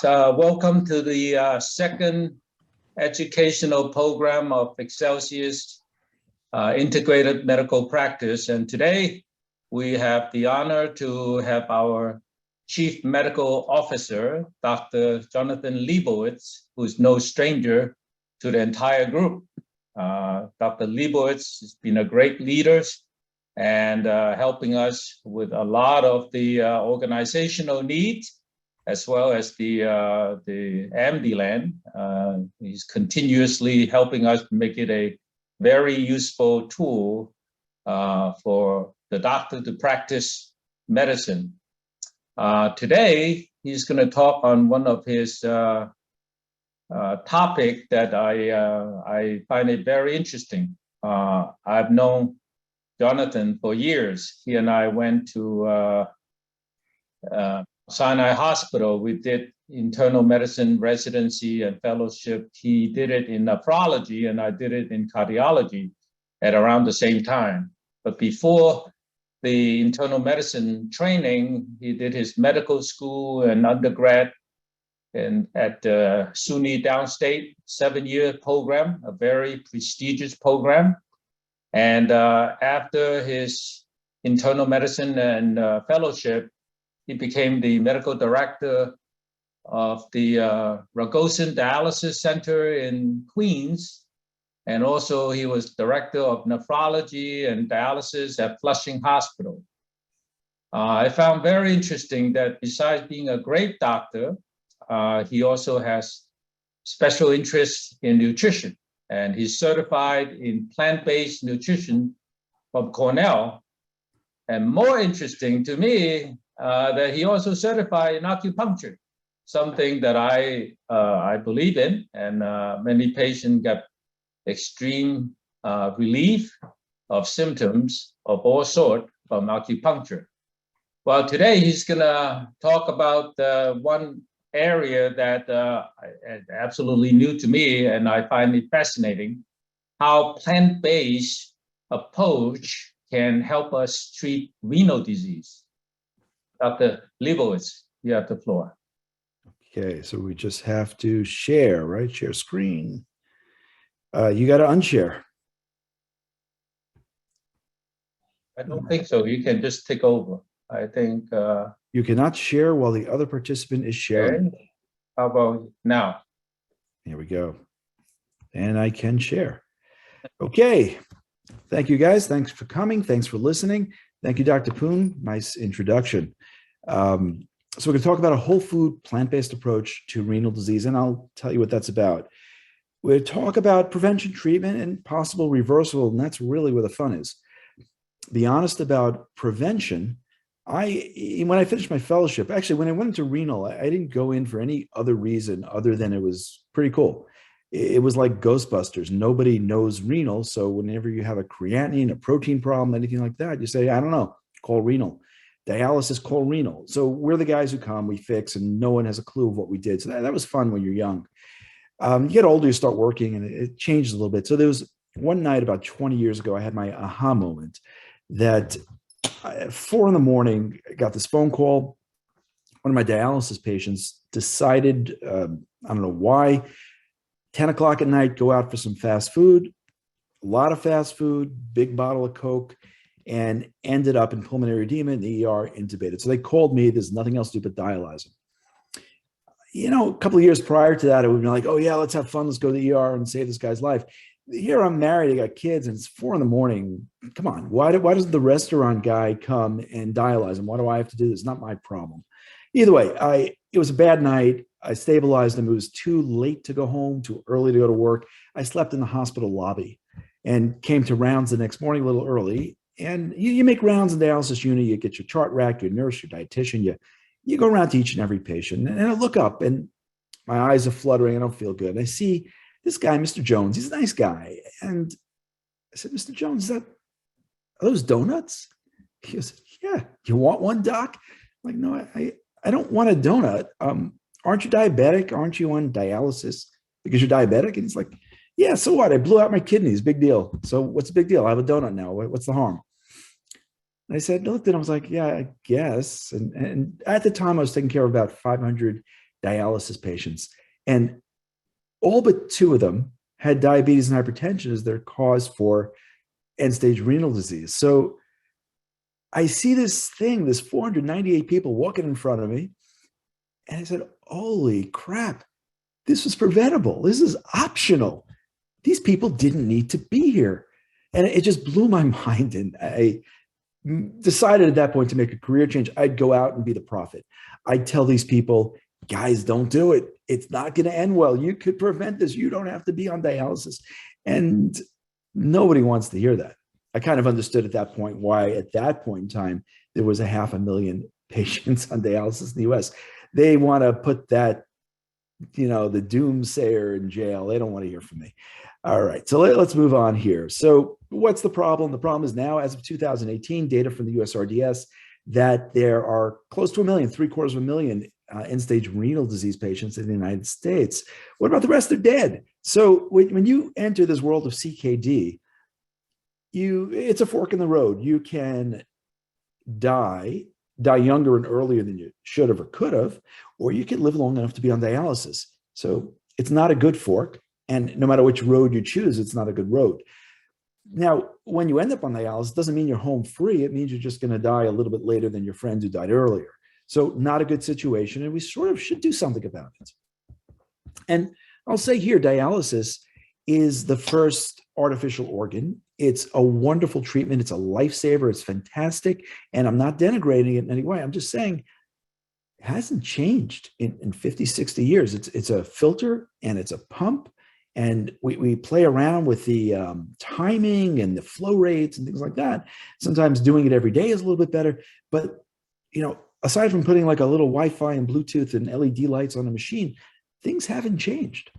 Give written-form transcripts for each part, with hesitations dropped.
Welcome to the second educational program of Excelsius Integrated Medical Practice. And today we have the honor to have our Chief Medical Officer, Dr. Jonathan Leibowitz, who's no stranger to the entire group. Dr. Leibowitz has been a great leader and helping us with a lot of the organizational needs, as well as the Ambulan. He's continuously helping us make it a very useful tool for the doctor to practice medicine. Today, he's going to talk on one of his topic that I find it very interesting. I've known Jonathan for years. He and I went to Sinai Hospital. We did internal medicine residency and fellowship. He did it in nephrology and I did it in cardiology at around the same time. But before the internal medicine training, he did his medical school and undergrad and at SUNY Downstate 7-year program, a very prestigious program. And after his internal medicine and fellowship, he became the medical director of the Ragosin Dialysis Center in Queens. And also he was director of nephrology and dialysis at Flushing Hospital. I found very interesting that besides being a great doctor, he also has special interest in nutrition. And he's certified in plant-based nutrition from Cornell. And more interesting to me, that he also certified in acupuncture, something that I believe in, and many patients get extreme relief of symptoms of all sorts from acupuncture. Well, today he's gonna talk about one area that absolutely new to me, and I find it fascinating, how plant-based approach can help us treat renal disease. Dr. Leibowitz, you have the floor. Okay, so we just have to share, right? Share screen. You got to unshare. I don't think so. You can just take over. I think. You cannot share while the other participant is sharing. Okay. How about now? Here we go. And I can share. Okay. Thank you, guys. Thanks for coming. Thanks for listening. Thank you, Dr. Poon. Nice introduction. So we're going to talk about a whole food, plant-based approach to renal disease, and I'll tell you what that's about. We'll talk about prevention, treatment, and possible reversal, and that's really where the fun is. Be honest about prevention. When I finished my fellowship, actually, when I went into renal, I didn't go in for any other reason other than it was pretty cool. It was like Ghostbusters. Nobody knows renal, so whenever you have a creatinine, a protein problem, anything like that, you say, I don't know, call renal. Dialysis, call renal. So we're the guys who come, we fix, and no one has a clue of what we did. So that was fun when you're young. You get older, you start working, and it changes a little bit. So there was one night about 20 years ago, I had my aha moment that at 4 a.m, I got this phone call. One of my dialysis patients decided, I don't know why, 10 o'clock at night, go out for some fast food, a lot of fast food, big bottle of Coke, and ended up in pulmonary edema in the ER, intubated. So they called me. There's nothing else to do but dialyze him. You know, a couple of years prior to that, it would be like, oh yeah, let's have fun. Let's go to the ER and save this guy's life. Here I'm married, I got kids, and it's 4 a.m. Come on, why does the restaurant guy come and dialyze him? Why do I have to do this? It's not my problem. Either way, it was a bad night. I stabilized him. It was too late to go home, too early to go to work. I slept in the hospital lobby and came to rounds the next morning a little early. And you make rounds in the dialysis unit, you get your chart rack, your nurse, your dietitian, you go around to each and every patient. And I look up and my eyes are fluttering. I don't feel good. And I see this guy, Mr. Jones. He's a nice guy. And I said, Mr. Jones, are those donuts? He goes, yeah. You want one, doc? I'm like, no, I don't want a donut. Aren't you diabetic? Aren't you on dialysis because you're diabetic? And he's like, yeah, so what? I blew out my kidneys. Big deal. So what's the big deal? I have a donut now. What's the harm? And I said, looked at him. I was like, yeah, I guess. And at the time, I was taking care of about 500 dialysis patients. And all but 2 of them had diabetes and hypertension as their cause for end-stage renal disease. So I see this 498 people walking in front of me, and I said, holy crap, this was preventable. This is optional. These people didn't need to be here. And it just blew my mind. And I decided at that point to make a career change. I'd go out and be the prophet. I'd tell these people, guys, don't do it. It's not going to end well. You could prevent this. You don't have to be on dialysis. And nobody wants to hear that. I kind of understood at that point why at that point in time, there was 500,000 patients on dialysis in the US. They want to put that, the doomsayer in jail. They don't want to hear from me. All right, so let's move on here. So what's the problem? The problem is now, as of 2018, data from the USRDS, that there are close to 1 million, 750,000 end-stage renal disease patients in the United States. What about the rest? They're dead. So when you enter this world of CKD, it's a fork in the road. You can die younger and earlier than you should have or could have, or you can live long enough to be on dialysis. So it's not a good fork. And no matter which road you choose, it's not a good road. Now, when you end up on dialysis, it doesn't mean you're home free. It means you're just going to die a little bit later than your friends who died earlier. So not a good situation. And we sort of should do something about it. And I'll say here, dialysis is the first artificial organ. It's a wonderful treatment. It's a lifesaver. It's fantastic. And I'm not denigrating it in any way. I'm just saying it hasn't changed in 50, 60 years. It's a filter and it's a pump. And we play around with the timing and the flow rates and things like that. Sometimes doing it every day is a little bit better. But, aside from putting like a little Wi-Fi and Bluetooth and LED lights on a machine, things haven't changed.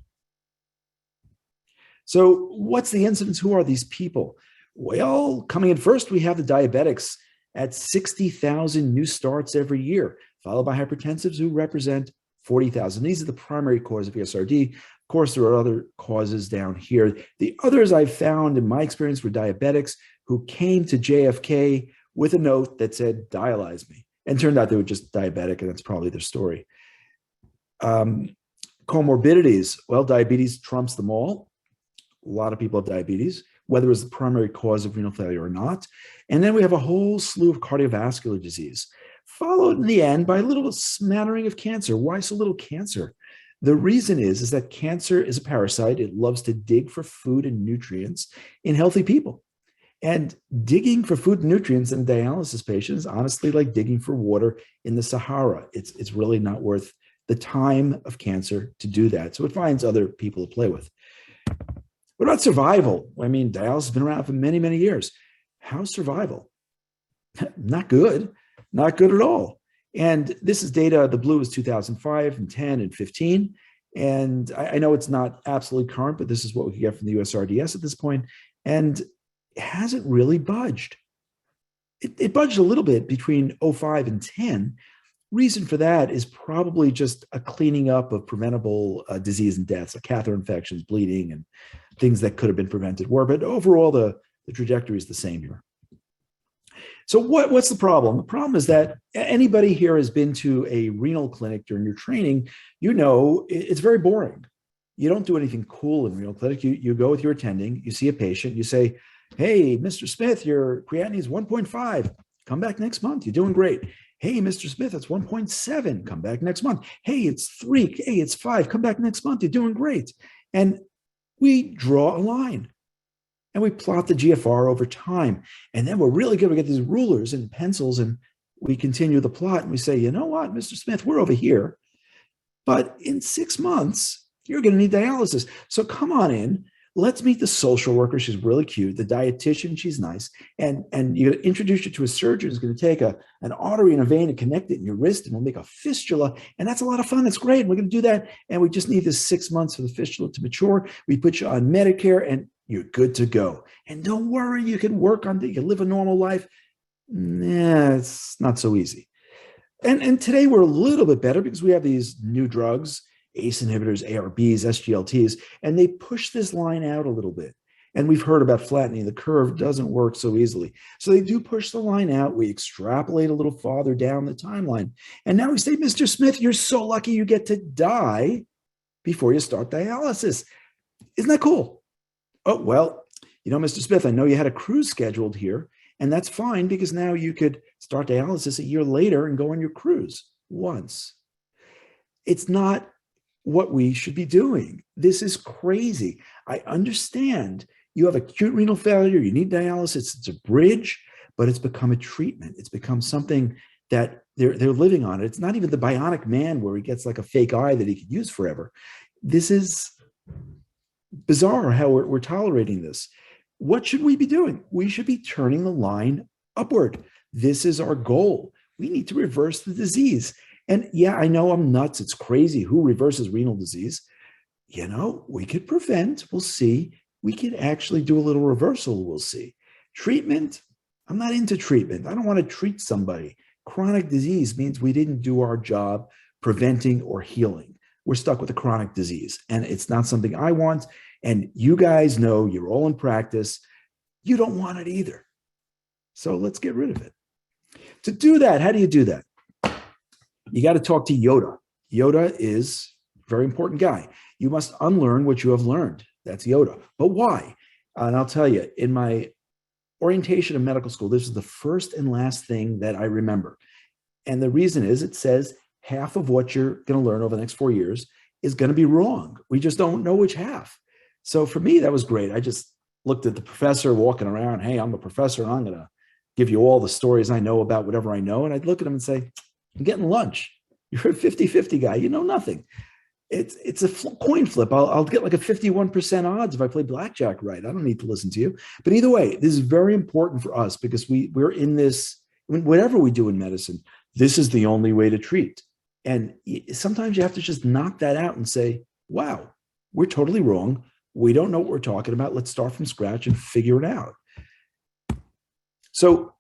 So what's the incidence? Who are these people? Well, coming in first, we have the diabetics at 60,000 new starts every year, followed by hypertensives who represent 40,000. These are the primary cause of ESRD. Of course, there are other causes down here. The others I've found in my experience were diabetics who came to JFK with a note that said, dialyze me. And turned out they were just diabetic, and that's probably their story. Comorbidities, well, diabetes trumps them all. A lot of people have diabetes, whether it's the primary cause of renal failure or not. And then we have a whole slew of cardiovascular disease, followed in the end by a little smattering of cancer. Why so little cancer? The reason is that cancer is a parasite. It loves to dig for food and nutrients in healthy people. And digging for food and nutrients in dialysis patients, honestly, like digging for water in the Sahara. It's really not worth the time of cancer to do that. So it finds other people to play with. What about survival? I mean, dialysis has been around for many, many years. How's survival? Not good. Not good at all. And this is data, the blue is 2005 and 10 and 15. And I know it's not absolutely current, but this is what we can get from the USRDS at this point. And it hasn't really budged. It budged a little bit between 05 and 10. Reason for that is probably just a cleaning up of preventable disease and deaths, like catheter infections, bleeding, and things that could have been prevented were. But overall, the trajectory is the same here. So what's the problem? The problem is that anybody here has been to a renal clinic during your training, it's very boring. You don't do anything cool in renal clinic. You go with your attending, you see a patient, you say, hey, Mr. Smith, your creatinine is 1.5. Come back next month. You're doing great. Hey, Mr. Smith, that's 1.7. Come back next month. Hey, it's 3. Hey, it's 5. Come back next month. You're doing great. And we draw a line and we plot the GFR over time. And then we're really good. We get these rulers and pencils and we continue the plot and we say, you know what, Mr. Smith, we're over here. But in 6 months, you're going to need dialysis. So come on in. Let's meet the social worker. She's really cute. The dietitian, she's nice. And you're going to introduce you to a surgeon who's going to take an artery and a vein and connect it in your wrist and we'll make a fistula. And that's a lot of fun. That's great. We're going to do that. And we just need this 6 months for the fistula to mature. We put you on Medicare and you're good to go. And don't worry, you can work on it. You can live a normal life. Nah, it's not so easy. And today we're a little bit better because we have these new drugs, ACE inhibitors, ARBs, SGLTs, and they push this line out a little bit. And we've heard about flattening the curve doesn't work so easily. So they do push the line out. We extrapolate a little farther down the timeline. And now we say, Mr. Smith, you're so lucky you get to die before you start dialysis. Isn't that cool? Oh, well, Mr. Smith, I know you had a cruise scheduled here, and that's fine because now you could start dialysis a year later and go on your cruise once. It's not what we should be doing. This is crazy. I understand you have acute renal failure, you need dialysis, it's a bridge, but it's become a treatment. It's become something that they're living on. It's not even the bionic man where he gets like a fake eye that he could use forever. This is bizarre how we're tolerating this. What should we be doing? We should be turning the line upward. This is our goal. We need to reverse the disease. And yeah, I know I'm nuts. It's crazy. Who reverses renal disease? We could prevent. We'll see. We could actually do a little reversal. We'll see. Treatment. I'm not into treatment. I don't want to treat somebody. Chronic disease means we didn't do our job preventing or healing. We're stuck with a chronic disease, and it's not something I want. And you guys know, you're all in practice, you don't want it either. So let's get rid of it. To do that, how do you do that? You got to talk to Yoda. Yoda is a very important guy. You must unlearn what you have learned. That's Yoda. But why? And I'll tell you, in my orientation in medical school, this is the first and last thing that I remember. And the reason is it says half of what you're going to learn over the next 4 years is going to be wrong. We just don't know which half. So for me, that was great. I just looked at the professor walking around. Hey, I'm a professor, and I'm going to give you all the stories I know about whatever I know. And I'd look at him and say, I'm getting lunch. You're a 50-50 guy. You know nothing. It's a coin flip. I'll get like a 51% odds if I play blackjack right. I don't need to listen to you. But either way, this is very important for us because we're in this, whatever we do in medicine, this is the only way to treat. And sometimes you have to just knock that out and say, wow, we're totally wrong. We don't know what we're talking about. Let's start from scratch and figure it out. So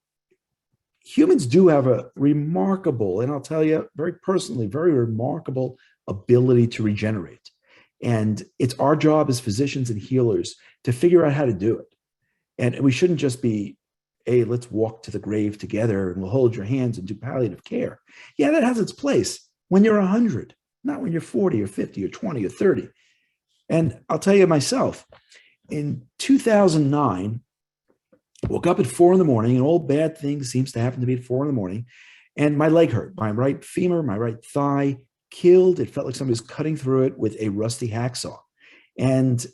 humans do have a remarkable, and I'll tell you very personally, very remarkable ability to regenerate. And it's our job as physicians and healers to figure out how to do it. And we shouldn't just be, hey, let's walk to the grave together and we'll hold your hands and do palliative care. Yeah, that has its place when you're 100, not when you're 40 or 50 or 20 or 30. And I'll tell you myself, in 2009, woke up at 4 a.m, and all bad things seems to happen to me at 4 a.m, and my leg hurt. My right femur, my right thigh killed. It felt like somebody was cutting through it with a rusty hacksaw. And,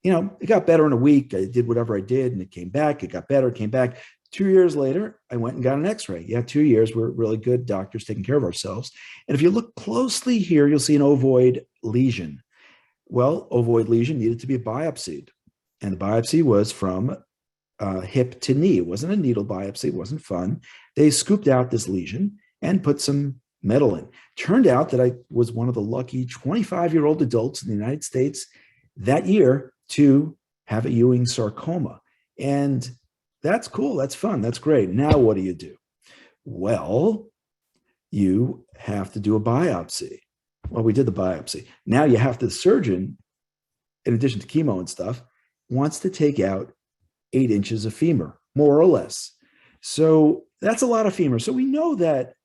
it got better in a week. I did whatever I did, and it came back. It got better, it came back. 2 years later, I went and got an x-ray. Yeah, 2 years. We're really good doctors taking care of ourselves. And if you look closely here, you'll see an ovoid lesion. Well, ovoid lesion needed to be biopsied. And the biopsy was from hip to knee. It wasn't a needle biopsy. It wasn't fun. They scooped out this lesion and put some metal in. Turned out that I was one of the lucky 25-year-old adults in the United States that year to have a Ewing sarcoma. And that's cool. That's fun. That's great. Now what do? Well, you have to do a biopsy. Well, we did the biopsy. Now you have to, the surgeon, in addition to chemo and stuff, wants to take out 8 inches of femur, more or less. So that's a lot of femur. So we know that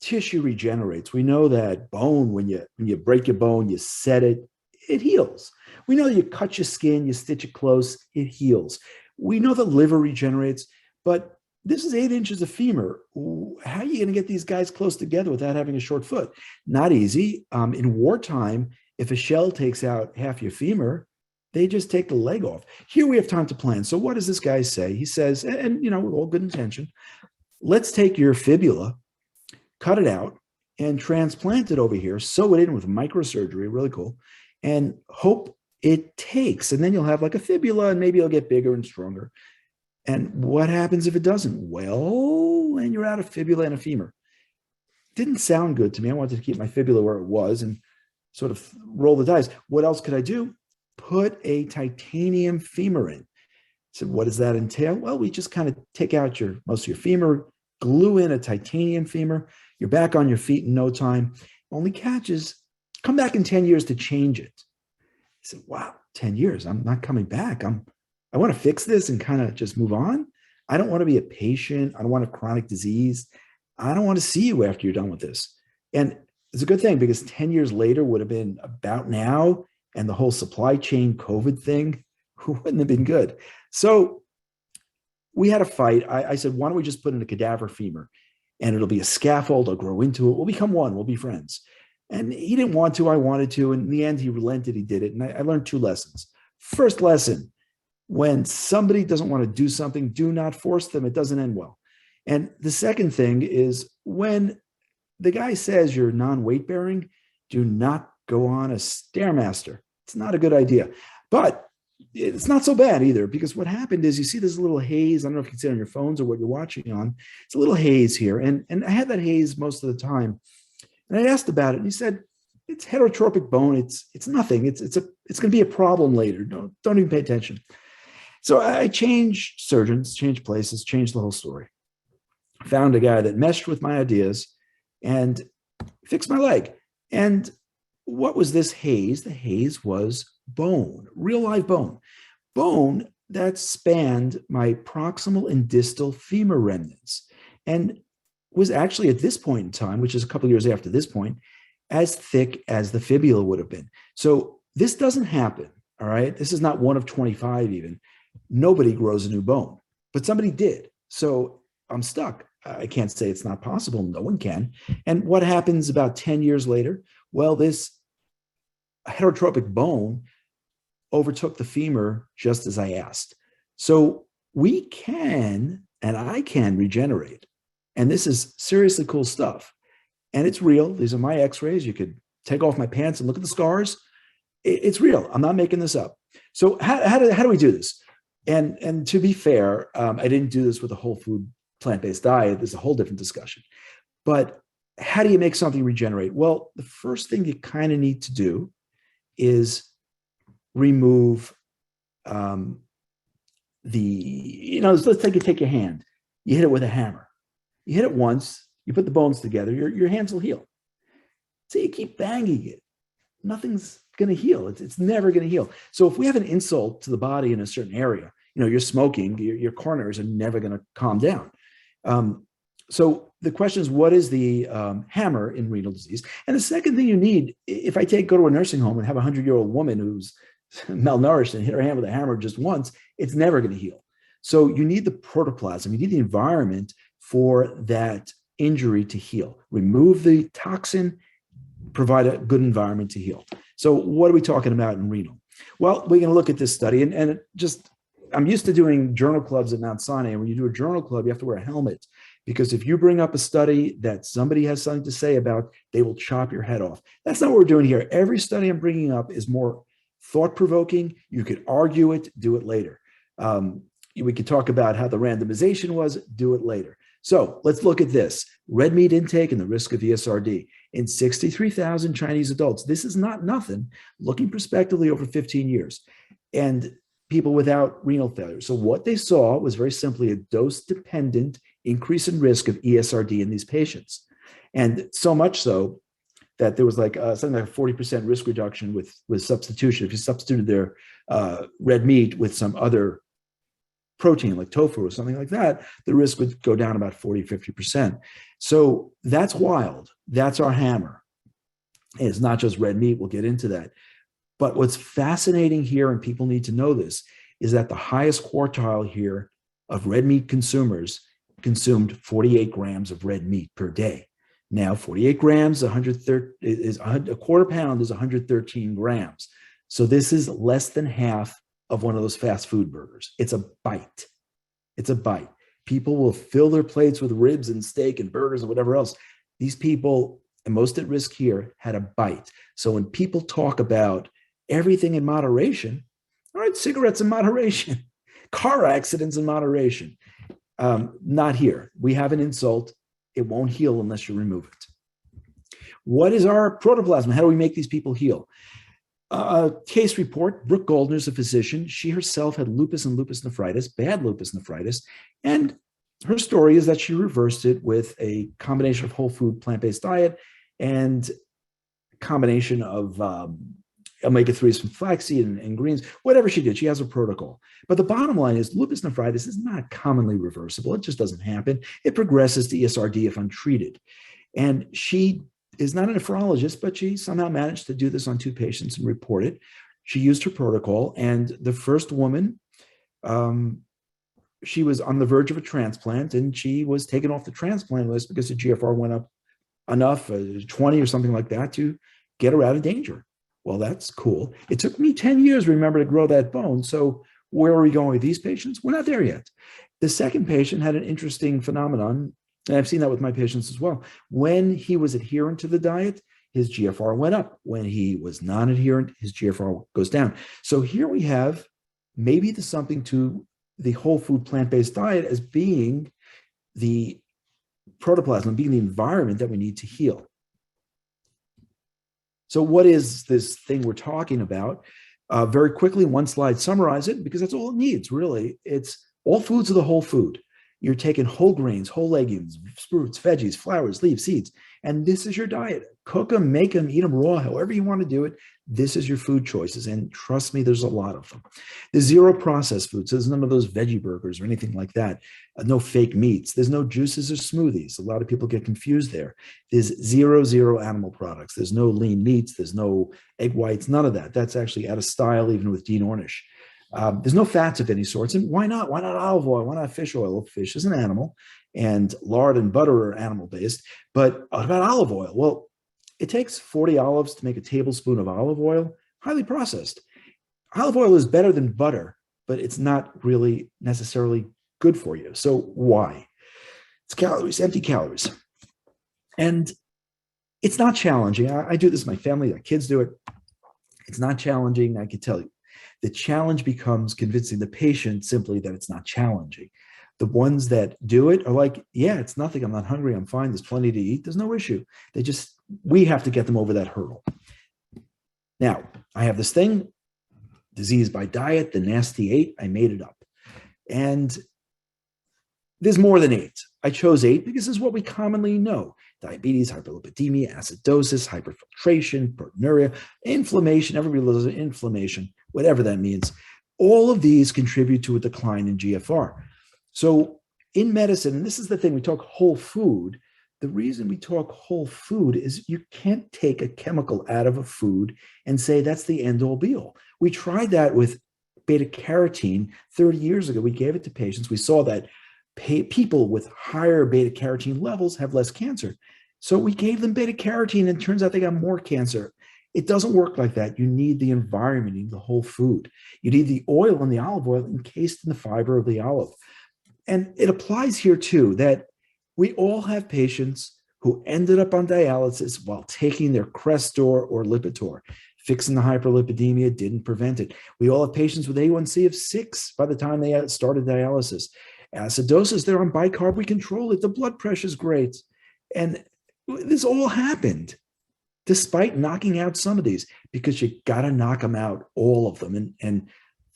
tissue regenerates. We know that bone, when you break your bone, you set it, it heals. We know that you cut your skin, you stitch it close, it heals. We know the liver regenerates, but this is 8 inches of femur. How are you going to get these guys close together without having a short foot? Not easy. In wartime, if a shell takes out half your femur, they just take the leg off. Here we have time to plan. So what does this guy say? He says, and with all good intention, let's take your fibula, cut it out, and transplant it over here, sew it in with microsurgery, really cool, and hope it takes. And then you'll have like a fibula, and maybe it'll get bigger and stronger. And what happens if it doesn't? Well, then you're out of fibula and a femur. Didn't sound good to me. I wanted to keep my fibula where it was and sort of roll the dice. What else could I do? Put a titanium femur in. So what does that entail? Well, we just kind of take out most of your femur, glue in a titanium femur. You're back on your feet in no time. Only catch is come back in 10 years to change it. I said, wow, 10 years. I'm not coming back. I'm I want to fix this and kind of just move on. I don't want to be a patient. I don't want a chronic disease. I don't want to see you after you're done with this. And it's a good thing because 10 years later would have been about now, and the whole supply chain COVID thing wouldn't have been good. So we had a fight. I said, why don't we just put in a cadaver femur and it'll be a scaffold. I'll grow into it. We'll become one. We'll be friends. And he didn't want to. I wanted to. And in the end, he relented. He did it. And I learned 2 lessons. First lesson, when somebody doesn't want to do something, do not force them. It doesn't end well. And the second thing is when the guy says you're non-weight bearing, do not go on a Stairmaster. It's not a good idea. But it's not so bad either, because what happened is you see this little haze. I don't know if you can see it on your phones or what you're watching on. It's a little haze here. And I had that haze most of the time. And I asked about it, and he said, it's heterotropic bone. It's nothing. It's going to be a problem later. Don't even pay attention. So I changed surgeons, changed places, changed the whole story. Found a guy that meshed with my ideas and fixed my leg. And what was this haze? The haze was bone, real live bone. Bone that spanned my proximal and distal femur remnants and was actually at this point in time, which is a couple of years after this point, as thick as the fibula would have been. So this doesn't happen, all right? This is not one of 25 even. Nobody grows a new bone, but somebody did. So I'm stuck. I can't say it's not possible. No one can. And what happens about 10 years later? Well, this heterotropic bone overtook the femur just as I asked. So we can, and I can regenerate. And this is seriously cool stuff. And it's real. These are my x-rays. You could take off my pants and look at the scars. It's real. I'm not making this up. So how do we do this? And to be fair, I didn't do this with a whole food plant-based diet. There's a whole different discussion. But how do you make something regenerate? Well, the first thing you kind of need to do is remove let's take your hand. You hit it with a hammer. You hit it once, you put the bones together, your hands will heal. So you keep banging it. Nothing's going to heal. It's never going to heal. So if we have an insult to the body in a certain area, you're smoking, your coroners are never going to calm down. So the question is, what is the hammer in renal disease? And the second thing you need, if I go to a nursing home and have a 100-year-old woman who's malnourished and hit her hand with a hammer just once, it's never going to heal. So you need the protoplasm, you need the environment for that injury to heal. Remove the toxin, provide a good environment to heal. So what are we talking about in renal? Well, we're going to look at this study, and I'm used to doing journal clubs at Mount Sinai. And when you do a journal club, you have to wear a helmet, because if you bring up a study that somebody has something to say about, they will chop your head off. That's not what we're doing here. Every study I'm bringing up is more thought-provoking. You could argue it, do it later. We could talk about how the randomization was, do it later. So let's look at this. Red meat intake and the risk of ESRD. In 63,000 Chinese adults, this is not nothing, looking prospectively over 15 years, and people without renal failure. So what they saw was very simply a dose-dependent increase in risk of ESRD in these patients. And so much so that there was something like a 40% risk reduction with substitution. If you substituted their red meat with some other protein like tofu or something like that, the risk would go down about 40, 50%. So that's wild. That's our hammer. And it's not just red meat. We'll get into that. But what's fascinating here, and people need to know this, is that the highest quartile here of red meat consumers consumed 48 grams of red meat per day. Now, 48 grams, a quarter pound is 113 grams. So this is less than half of one of those fast food burgers. It's a bite. It's a bite. People will fill their plates with ribs and steak and burgers and whatever else. These people, and most at risk here, had a bite. So when people talk about everything in moderation, all right, cigarettes in moderation, car accidents in moderation, not here. We have an insult. It won't heal unless you remove it. What is our protoplasm? How do we make these people heal? Case report, Brooke Goldner's a physician. She herself had lupus and lupus nephritis, bad lupus nephritis. And her story is that she reversed it with a combination of whole food, plant-based diet and combination of omega-3s from flaxseed and greens, whatever she did, she has a protocol. But the bottom line is lupus nephritis is not commonly reversible. It just doesn't happen. It progresses to ESRD if untreated. And she is not a nephrologist, but she somehow managed to do this on 2 patients and report it. She used her protocol, and the first woman, she was on the verge of a transplant, and she was taken off the transplant list because the GFR went up enough, 20 or something like that, to get her out of danger. Well, that's cool. It took me 10 years, remember, to grow that bone. So where are we going with these patients? We're not there yet. The second patient had an interesting phenomenon, and I've seen that with my patients as well. When he was adherent to the diet, his GFR went up. When he was non-adherent, his GFR goes down. So here we have maybe there's something to the whole food plant-based diet as being the protoplasm, being the environment that we need to heal. So what is this thing we're talking about? Very quickly, one slide, summarize it, because that's all it needs, really. It's all foods are the whole food. You're taking whole grains, whole legumes, fruits, veggies, flowers, leaves, seeds, and this is your diet. Cook them, make them, eat them raw, however you want to do it. This is your food choices, and trust me, there's a lot of them. There's zero processed foods. So there's none of those veggie burgers or anything like that. No fake meats. There's no juices or smoothies. A lot of people get confused there. There's zero animal products. There's no lean meats. There's no egg whites, none of that. That's actually out of style, even with Dean Ornish. There's no fats of any sorts. And why not? Why not olive oil? Why not fish oil? Fish is an animal, and lard and butter are animal-based. But what about olive oil? Well, it takes 40 olives to make a tablespoon of olive oil, highly processed. Olive oil is better than butter, but it's not really necessarily good for you. So why? It's calories, empty calories. And it's not challenging. I do this with my family. My kids do it. It's not challenging, I can tell you. The challenge becomes convincing the patient simply that it's not challenging. The ones that do it are like, yeah, it's nothing. I'm not hungry. I'm fine. There's plenty to eat. There's no issue. We have to get them over that hurdle. Now, I have this thing, disease by diet, the nasty 8. I made it up. And there's more than 8. I chose 8 because this is what we commonly know. Diabetes, hyperlipidemia, acidosis, hyperfiltration, proteinuria, inflammation. Everybody loves inflammation, whatever that means. All of these contribute to a decline in GFR. So in medicine, and this is the thing, we talk whole food. The reason we talk whole food is you can't take a chemical out of a food and say that's the end all be all. We tried that with beta carotene 30 years ago. We gave it to patients. We saw that people with higher beta carotene levels have less cancer. So we gave them beta carotene, and it turns out they got more cancer. It doesn't work like that. You need the environment, you need the whole food. You need the oil and the olive oil encased in the fiber of the olive. And it applies here too, that we all have patients who ended up on dialysis while taking their Crestor or Lipitor. Fixing the hyperlipidemia didn't prevent it. We all have patients with A1C of 6 by the time they started dialysis. Acidosis, they're on bicarb, we control it. The blood pressure is great. And this all happened despite knocking out some of these, because you got to knock them out, all of them. And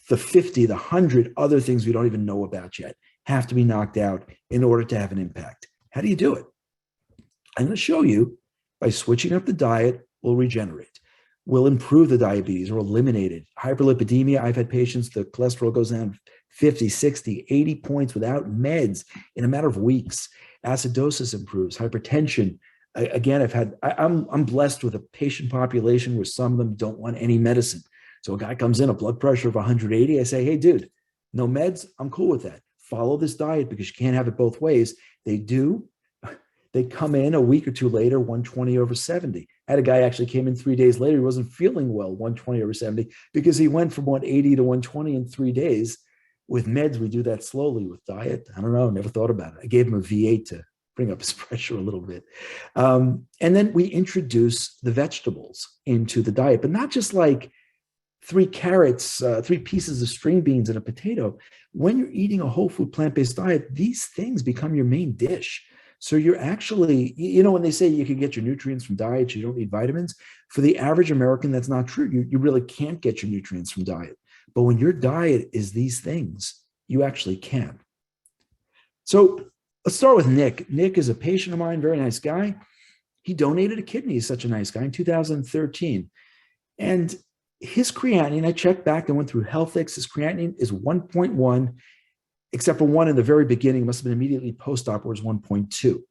the 50, the 100 other things we don't even know about yet have to be knocked out in order to have an impact. How do you do it? I'm going to show you by switching up the diet, we'll regenerate. We'll improve the diabetes or eliminate it. Hyperlipidemia, I've had patients, the cholesterol goes down 50, 60, 80 points without meds in a matter of weeks. Acidosis improves. Hypertension, again, I'm blessed with a patient population where some of them don't want any medicine. So a guy comes in, a blood pressure of 180, I say, hey, dude, no meds? I'm cool with that. Follow this diet because you can't have it both ways. They do. They come in a week or two later, 120/70. I had a guy actually came in 3 days later. He wasn't feeling well, 120/70, because he went from 180 to 120 in 3 days. With meds, we do that slowly. With diet, I don't know, never thought about it. I gave him a V8 to bring up his pressure a little bit. And then we introduce the vegetables into the diet, but not just like 3 carrots, 3 pieces of string beans and a potato. When you're eating a whole food plant-based diet, these things become your main dish. So you're actually, when they say you can get your nutrients from diet, you don't need vitamins, for the average American, that's not true. You really can't get your nutrients from diet. But when your diet is these things, you actually can. So let's start with Nick. Nick is a patient of mine, very nice guy. He donated a kidney. He's such a nice guy in 2013. And His creatinine, I checked back and went through Healthix. His creatinine is 1.1, except for one in the very beginning. It must have been immediately post-op, where it was 1.2.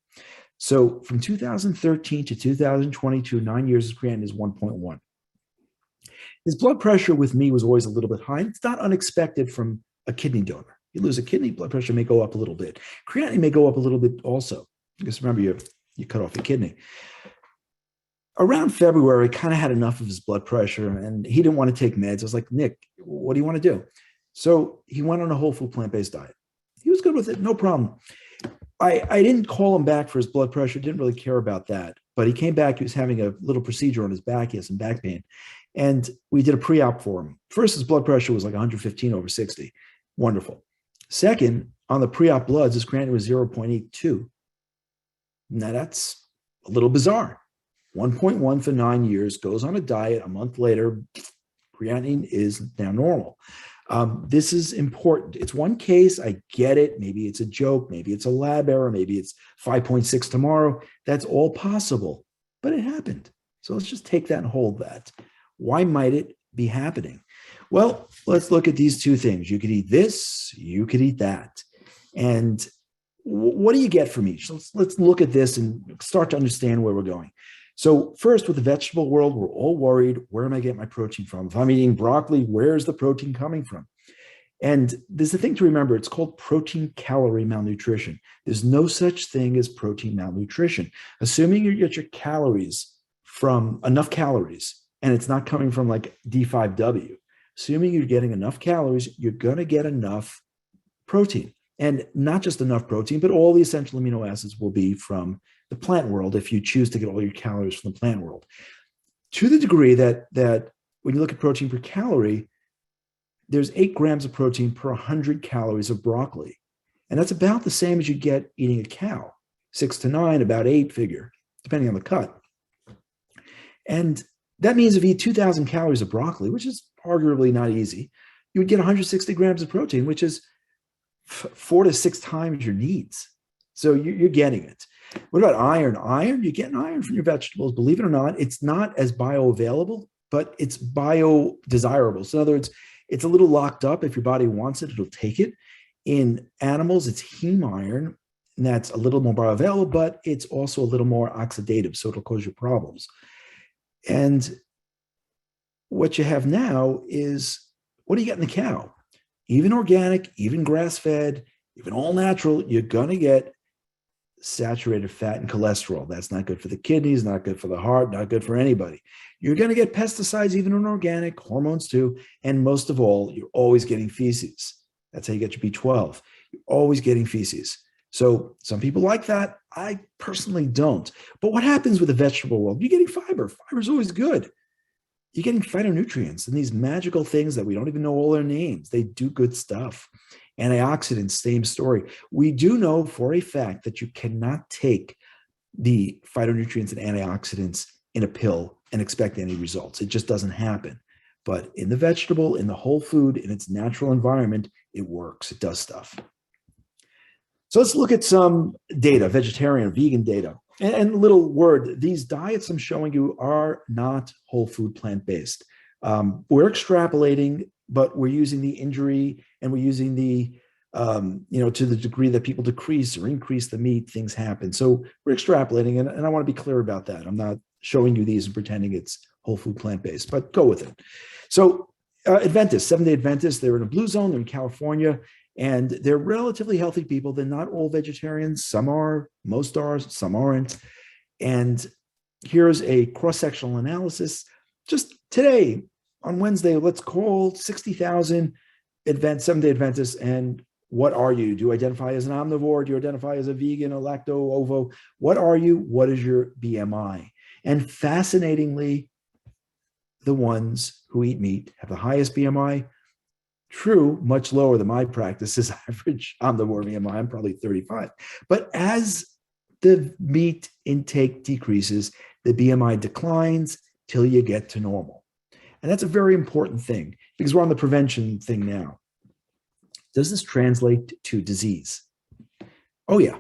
So from 2013 to 2022, 9 years, his creatinine is 1.1. His blood pressure with me was always a little bit high. It's not unexpected from a kidney donor. You lose a kidney, blood pressure may go up a little bit. Creatinine may go up a little bit also, because remember, you cut off your kidney. Around February, I kind of had enough of his blood pressure, and he didn't want to take meds. I was like, Nick, what do you want to do? So he went on a whole food plant-based diet. He was good with it, no problem. I didn't call him back for his blood pressure, didn't really care about that. But he came back, he was having a little procedure on his back, he had some back pain. And we did a pre-op for him. First, his blood pressure was like 115/60. Wonderful. Second, on the pre-op bloods, his creatinine was 0.82. Now that's a little bizarre. 1.1 for 9 years, goes on a diet. A month later, creatinine is now normal. This is important. It's one case. I get it. Maybe it's a joke. Maybe it's a lab error. Maybe it's 5.6 tomorrow. That's all possible, but it happened. So let's just take that and hold that. Why might it be happening? Well, let's look at these two things. You could eat this, you could eat that. And what do you get from each? Let's look at this and start to understand where we're going. So first, with the vegetable world, we're all worried, where am I getting my protein from? If I'm eating broccoli, where's the protein coming from? And there's a thing to remember, it's called protein calorie malnutrition. There's no such thing as protein malnutrition. Assuming you get your calories from enough calories, and it's not coming from like D5W, assuming you're getting enough calories, you're going to get enough protein. And not just enough protein, but all the essential amino acids will be from the plant world if you choose to get all your calories from the plant world. To the degree that when you look at protein per calorie, there's 8 grams of protein per 100 calories of broccoli. And that's about the same as you get eating a cow, 6 to 9, about 8 figure, depending on the cut. And that means if you eat 2,000 calories of broccoli, which is arguably not easy, you would get 160 grams of protein, which is 4 to 6 times your needs. So you're getting it. What about iron? Iron, you're getting iron from your vegetables. Believe it or not, it's not as bioavailable, but it's biodesirable. So in other words, it's a little locked up. If your body wants it, it'll take it. In animals, it's heme iron, and that's a little more bioavailable, but it's also a little more oxidative, so it'll cause you problems. And what you have now is, what do you get in the cow? Even organic, even grass-fed, even all natural, you're going to get saturated fat and cholesterol. That's not good for the kidneys, not good for the heart, not good for anybody. You're going to get pesticides, even in organic, hormones too. And most of all, you're always getting feces. That's how you get your B12. You're always getting feces. So some people like that. I personally don't. But what happens with the vegetable world? You're getting fiber. Fiber is always good. You're getting phytonutrients and these magical things that we don't even know all their names. They do good stuff. Antioxidants, same story. We do know for a fact that you cannot take the phytonutrients and antioxidants in a pill and expect any results. It just doesn't happen. But in the vegetable, in the whole food, in its natural environment, it works. It does stuff. So let's look at some data, vegetarian, vegan data. And little word, these diets I'm showing you are not whole food plant-based. We're extrapolating, but we're using the injury and we're using the, to the degree that people decrease or increase the meat, things happen. So we're extrapolating, and I want to be clear about that. I'm not showing you these and pretending it's whole food plant-based, but go with it. So Adventists, Seventh-day Adventists, they're in a blue zone, they're in California, and they're relatively healthy people. They're not all vegetarians. Some are, most are, some aren't. And here's a cross-sectional analysis. Just today, on Wednesday, let's call 60,000 Seventh-day Adventists. And what are you? Do you identify as an omnivore? Do you identify as a vegan, a lacto-ovo? What are you? What is your BMI? And fascinatingly, the ones who eat meat have the highest BMI. True, much lower than my practice's average omnivore BMI. I'm probably 35. But as the meat intake decreases, the BMI declines till you get to normal. And that's a very important thing because we're on the prevention thing now. Does this translate to disease? Oh, yeah,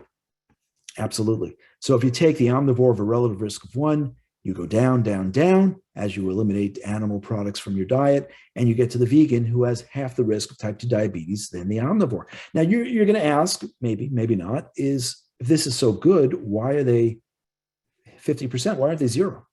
absolutely. So if you take the omnivore of a relative risk of 1, You go down, down, down as you eliminate animal products from your diet, and you get to the vegan who has half the risk of type 2 diabetes than the omnivore. Now, you're going to ask, maybe, maybe not, is if this is so good, why are they 50%? Why aren't they zero?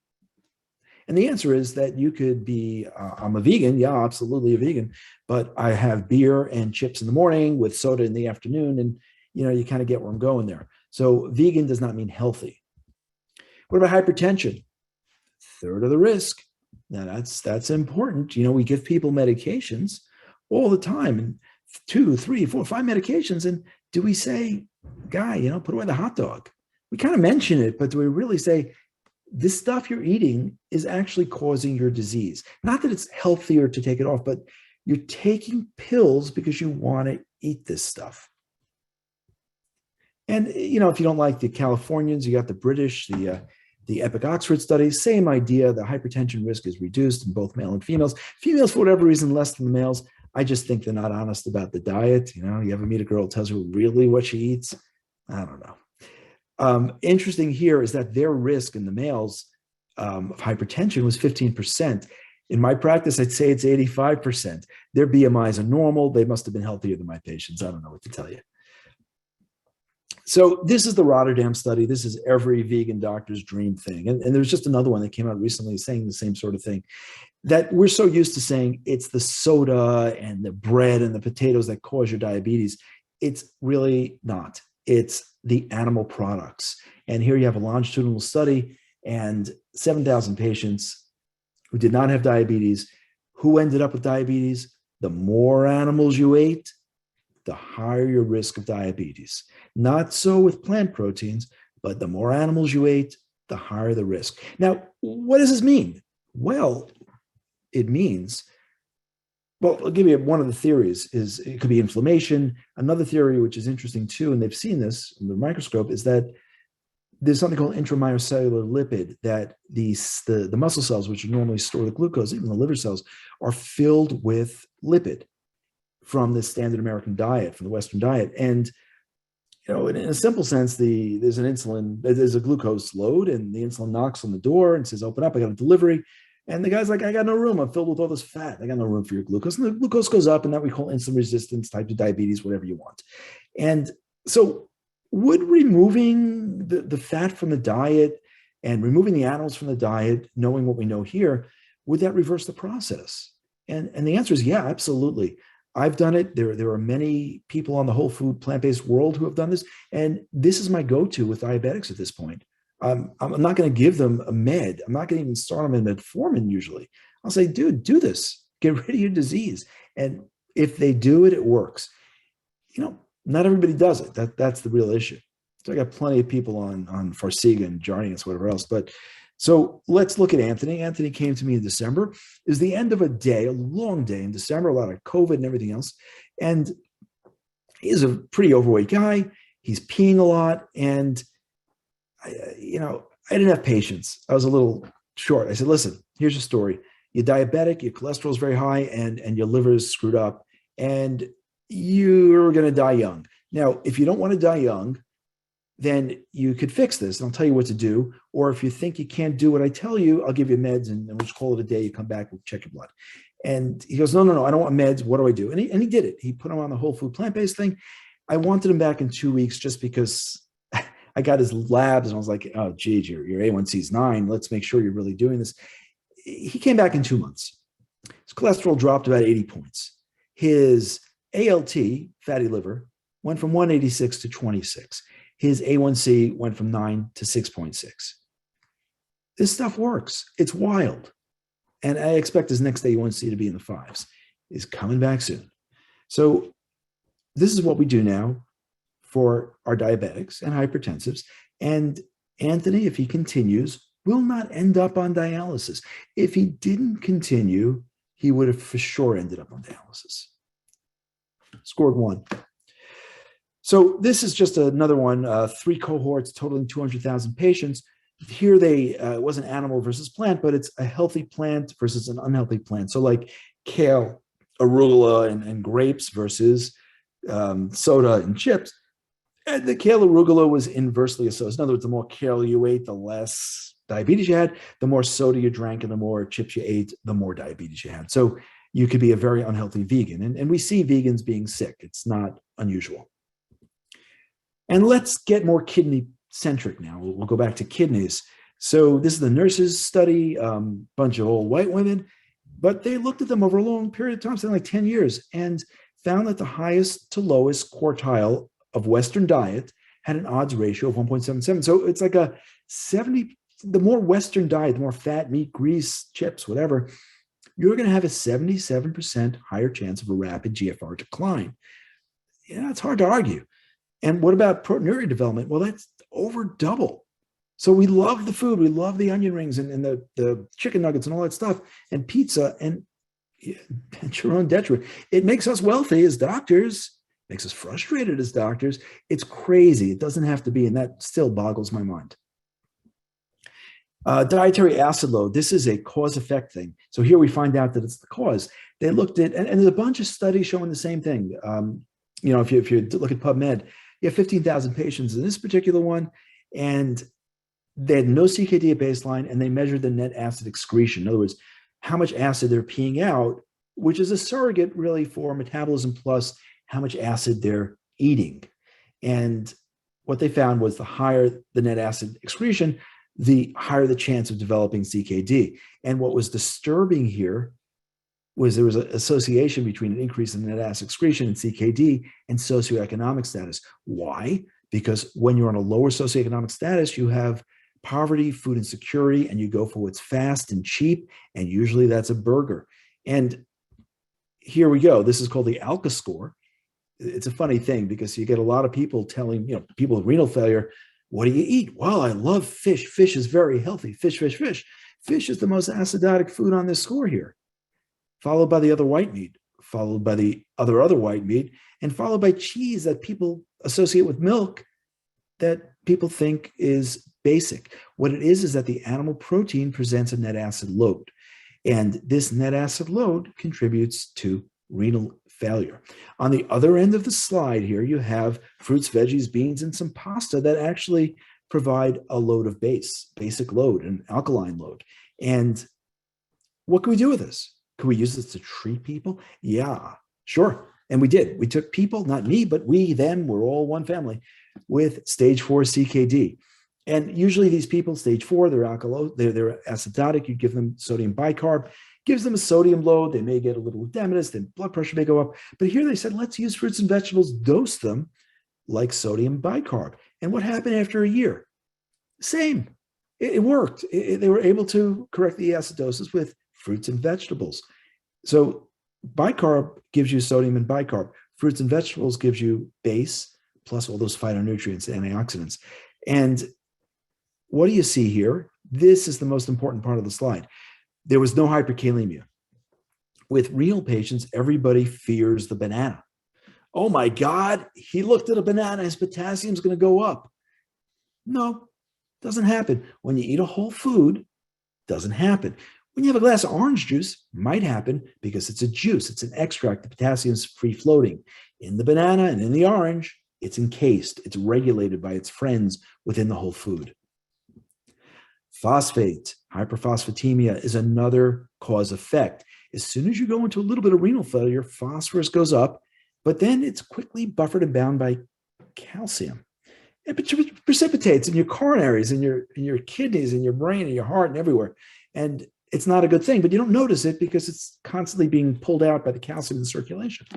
And the answer is that you could be, I'm a vegan. Yeah, absolutely a vegan. But I have beer and chips in the morning with soda in the afternoon. And, you kind of get where I'm going there. So vegan does not mean healthy. What about hypertension? Third of the risk. Now that's important. We give people medications all the time, and 2, 3, 4, 5 medications. And do we say, guy, put away the hot dog? We kind of mention it, but do we really say, this stuff you're eating is actually causing your disease? Not that it's healthier to take it off, but you're taking pills because you want to eat this stuff. And, if you don't like the Californians, you got the British, the Epic Oxford studies, same idea. The hypertension risk is reduced in both male and females. Females, for whatever reason, less than the males. I just think they're not honest about the diet. You ever meet a girl who tells you really what she eats? I don't know. Interesting here is that their risk in the males of hypertension was 15%. In my practice, I'd say it's 85%. Their BMIs are normal. They must have been healthier than my patients. I don't know what to tell you. So this is the Rotterdam study. This is every vegan doctor's dream thing. And there's just another one that came out recently saying the same sort of thing, that we're so used to saying it's the soda and the bread and the potatoes that cause your diabetes. It's really not. It's the animal products. And here you have a longitudinal study and 7,000 patients who did not have diabetes. Who ended up with diabetes? The more animals you ate, the higher your risk of diabetes. Not so with plant proteins, but the more animals you ate, the higher the risk. Now, what does this mean? Well, it means, I'll give you one of the theories is it could be inflammation. Another theory, which is interesting too, and they've seen this in the microscope, is that there's something called intramyocellular lipid, that the muscle cells, which normally store the glucose, even the liver cells, are filled with lipid from the standard American diet, from the Western diet. And, in a simple sense, there's a glucose load, and the insulin knocks on the door and says, open up, I got a delivery. And the guy's like, I got no room. I'm filled with all this fat. I got no room for your glucose. And the glucose goes up, and that we call insulin resistance, type 2 diabetes, whatever you want. And so would removing the fat from the diet and removing the animals from the diet, knowing what we know here, would that reverse the process? And the answer is yeah, absolutely. I've done it. There are many people on the whole food, plant-based world who have done this. And this is my go-to with diabetics at this point. I'm not going to give them a med. I'm not going to even start them in metformin usually. I'll say, dude, do this. Get rid of your disease. And if they do it, it works. Not everybody does it. That's the real issue. So I got plenty of people on Farxiga and Jardiance, whatever else. But so let's look at Anthony. Anthony came to me in December. It was the end of a day, a long day in December, a lot of COVID and everything else. And he's a pretty overweight guy. He's peeing a lot. And, I didn't have patience. I was a little short. I said, listen, here's your story. You're diabetic, your cholesterol is very high, and your liver is screwed up, and you're going to die young. Now, if you don't want to die young, then you could fix this, and I'll tell you what to do. Or if you think you can't do what I tell you, I'll give you meds, and we'll just call it a day. You come back, we'll check your blood. And he goes, no, I don't want meds. What do I do? And he did it. He put him on the whole food plant-based thing. I wanted him back in 2 weeks just because I got his labs, and I was like, oh, geez, your A1C is 9. Let's make sure you're really doing this. He came back in 2 months. His cholesterol dropped about 80 points. His ALT, fatty liver, went from 186 to 26. His A1C went from 9 to 6.6. This stuff works. It's wild. And I expect his next A1C to be in the 5s. He's coming back soon. So this is what we do now for our diabetics and hypertensives. And Anthony, if he continues, will not end up on dialysis. If he didn't continue, he would have for sure ended up on dialysis. Scored 1. So this is just another one, 3 cohorts totaling 200,000 patients. Here it wasn't animal versus plant, but it's a healthy plant versus an unhealthy plant. So like kale, arugula, and grapes versus soda and chips. And the kale arugula was inversely associated. In other words, the more kale you ate, the less diabetes you had, the more soda you drank and the more chips you ate, the more diabetes you had. So you could be a very unhealthy vegan. And we see vegans being sick. It's not unusual. And let's get more kidney centric now. We'll go back to kidneys. So this is the nurses study, bunch of old white women, but they looked at them over a long period of time, something like 10 years, and found that the highest to lowest quartile of Western diet had an odds ratio of 1.77. So it's like a 70, the more Western diet, the more fat, meat, grease, chips, whatever, you're going to have a 77% higher chance of a rapid GFR decline. Yeah, it's hard to argue. And what about proteinuria development? Well, that's over double. So we love the food. We love the onion rings and the chicken nuggets and all that stuff and pizza, and at your own detriment. It makes us wealthy as doctors, makes us frustrated as doctors. It's crazy. It doesn't have to be, and that still boggles my mind. Dietary acid load. This is a cause-effect thing. So here we find out that it's the cause. They looked at, and there's a bunch of studies showing the same thing. If you look at PubMed, you have 15,000 patients in this particular one, and they had no CKD at baseline, and they measured the net acid excretion. In other words, how much acid they're peeing out, which is a surrogate really for metabolism plus how much acid they're eating. And what they found was the higher the net acid excretion, the higher the chance of developing CKD. And what was disturbing here was there was an association between an increase in net acid excretion and CKD and socioeconomic status. Why? Because when you're on a lower socioeconomic status, you have poverty, food insecurity, and you go for what's fast and cheap, and usually that's a burger. And here we go. This is called the ALCA score. It's a funny thing because you get a lot of people telling, people with renal failure, what do you eat? Well, I love fish. Fish is very healthy. Fish, fish, fish. Fish is the most acidotic food on this score here, followed by the other white meat, followed by the other white meat, and followed by cheese that people associate with milk that people think is basic. What it is that the animal protein presents a net acid load. And this net acid load contributes to renal failure. On the other end of the slide here, you have fruits, veggies, beans, and some pasta that actually provide a load of basic load, an alkaline load. And what can we do with this? Can we use this to treat people? Yeah, sure. And we did. We took people, not me, but we, them, we're all one family, with stage 4 CKD. And usually these people, stage 4, they're acidotic. You give them sodium bicarb, gives them a sodium load. They may get a little edematous, then blood pressure may go up. But here they said, let's use fruits and vegetables, dose them like sodium bicarb. And what happened after a year? Same. It worked. They were able to correct the acidosis with fruits and vegetables. So bicarb gives you sodium and bicarb. Fruits and vegetables gives you base plus all those phytonutrients, antioxidants. And what do you see here? This is the most important part of the slide. There was no hyperkalemia. With renal patients, everybody fears the banana. Oh my God, he looked at a banana, his potassium's going to go up. No, doesn't happen. When you eat a whole food, doesn't happen. When you have a glass of orange juice, might happen because it's a juice, it's an extract, the potassium's free floating. In the banana and in the orange, it's encased, it's regulated by its friends within the whole food. Phosphate, hyperphosphatemia is another cause effect. As soon as you go into a little bit of renal failure, phosphorus goes up, but then it's quickly buffered and bound by calcium. It precipitates in your coronaries, in your kidneys, in your brain, in your heart, and everywhere. And it's not a good thing, but you don't notice it because it's constantly being pulled out by the calcium in the circulation.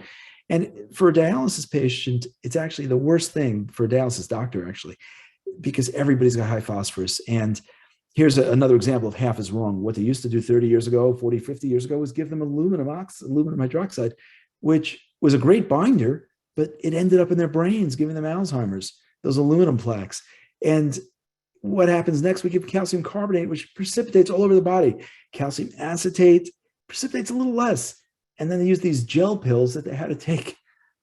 And for a dialysis patient, it's actually the worst thing for a dialysis doctor, actually, because everybody's got high phosphorus. And here's another example of half is wrong. What they used to do 30 years ago, 40, 50 years ago was give them aluminum hydroxide, which was a great binder, but it ended up in their brains, giving them Alzheimer's, those aluminum plaques. And what happens next? We give calcium carbonate, which precipitates all over the body. Calcium acetate precipitates a little less. And then they use these gel pills that they had to take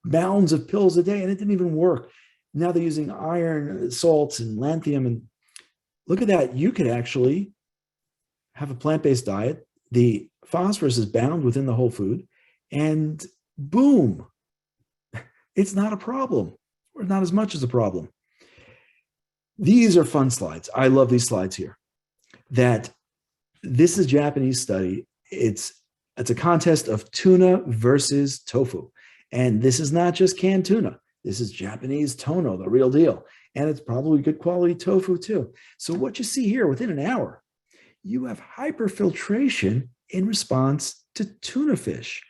mounds of pills a day, and it didn't even work. Now they're using iron salts and lanthanum. And look at that. You could actually have a plant-based diet. The phosphorus is bound within the whole food, and boom, it's not a problem, or not as much as a problem. These are fun slides. I love these slides here. that this is a Japanese study. It's a contest of tuna versus tofu. And this is not just canned tuna. This is Japanese tono, the real deal. And it's probably good quality tofu too. So what you see here, within an hour, you have hyperfiltration in response to tuna fish.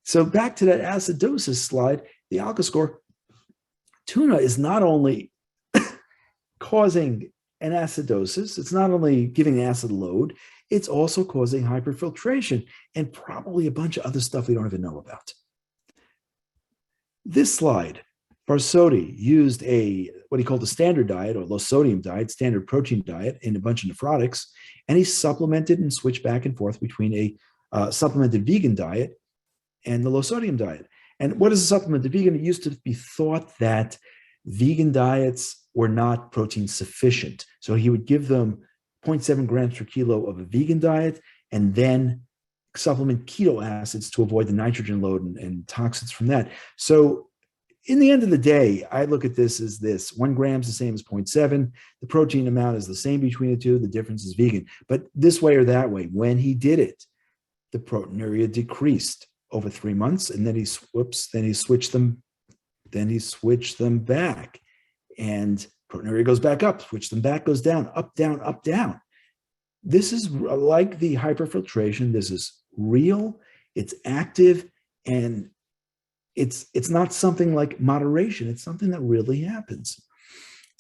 So back to that acidosis slide, the ALCA score, tuna is not only causing an acidosis, it's not only giving the acid load, it's also causing hyperfiltration and probably a bunch of other stuff we don't even know about. This slide, Barsotti used what he called a standard diet or low sodium diet, standard protein diet in a bunch of nephrotics, and he supplemented and switched back and forth between a supplemented vegan diet and the low sodium diet. And what is a supplemented vegan? It used to be thought that vegan diets were not protein sufficient. So he would give them 0.7 grams per kilo of a vegan diet and then supplement keto acids to avoid the nitrogen load and toxins from that. So in the end of the day, I look at this as this: 1 gram is the same as 0.7. The protein amount is the same between the two. The difference is vegan. But this way or that way, when he did it, the proteinuria decreased over 3 months, and then he switched them back. And proteinuria goes back up, switch them back, goes down, up, down, up, down. This is like the hyperfiltration. This is real, it's active, and it's not something like moderation. It's something that really happens.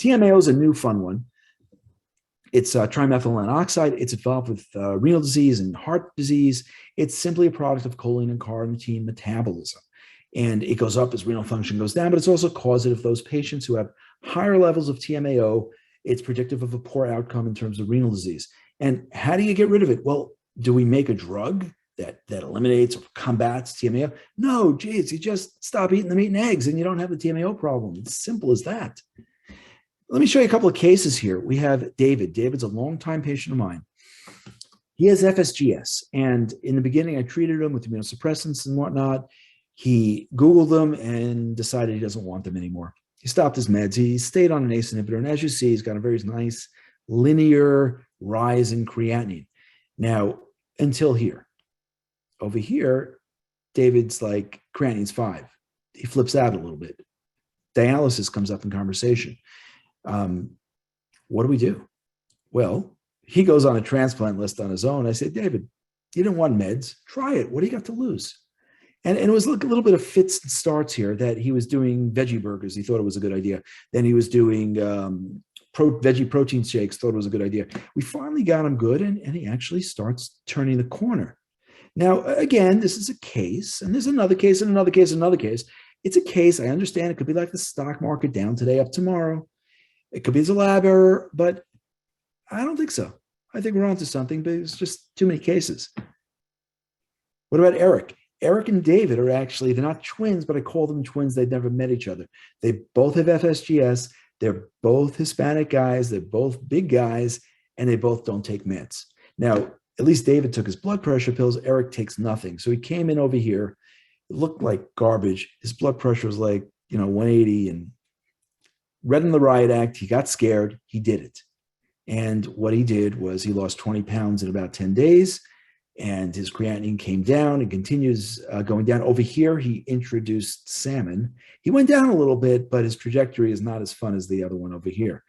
TMAO is a new fun one. It's trimethylene oxide. It's involved with renal disease and heart disease. It's simply a product of choline and carnitine metabolism. And it goes up as renal function goes down, but it's also causative of those patients who have higher levels of TMAO. It's predictive of a poor outcome in terms of renal disease. And how do you get rid of it? Well, do we make a drug that eliminates or combats TMAO? No, geez, you just stop eating the meat and eggs and you don't have the TMAO problem. It's simple as that. Let me show you a couple of cases here. We have David. David's a longtime patient of mine. He has FSGS. And in the beginning, I treated him with immunosuppressants and whatnot. He Googled them and decided he doesn't want them anymore. He stopped his meds. He stayed on an ACE inhibitor. And as you see, he's got a very nice linear rise in creatinine. Now, until here. Over here, David's like, creatinine's 5. He flips out a little bit. Dialysis comes up in conversation. What do we do? Well, he goes on a transplant list on his own. I said, David, you didn't want meds. Try it. What do you got to lose? And it was like a little bit of fits and starts here that he was doing veggie burgers. He thought it was a good idea. Then he was doing veggie protein shakes, thought it was a good idea. We finally got him good, and he actually starts turning the corner. Now, again, this is a case, and there's another case, and another case, and another case. It's a case. I understand it could be like the stock market, down today, up tomorrow. It could be a lab error, but I don't think so. I think we're onto something, but it's just too many cases. What about Eric? Eric and David are actually, they're not twins, but I call them twins. They've never met each other. They both have FSGS. They're both Hispanic guys. They're both big guys, and they both don't take meds. Now, at least David took his blood pressure pills. Eric takes nothing. So he came in over here. It looked like garbage. His blood pressure was like, 180, and read in the riot act. He got scared. He did it. And what he did was he lost 20 pounds in about 10 days, and his creatinine came down and continues going down. Over here, he introduced salmon. He went down a little bit, but his trajectory is not as fun as the other one over here.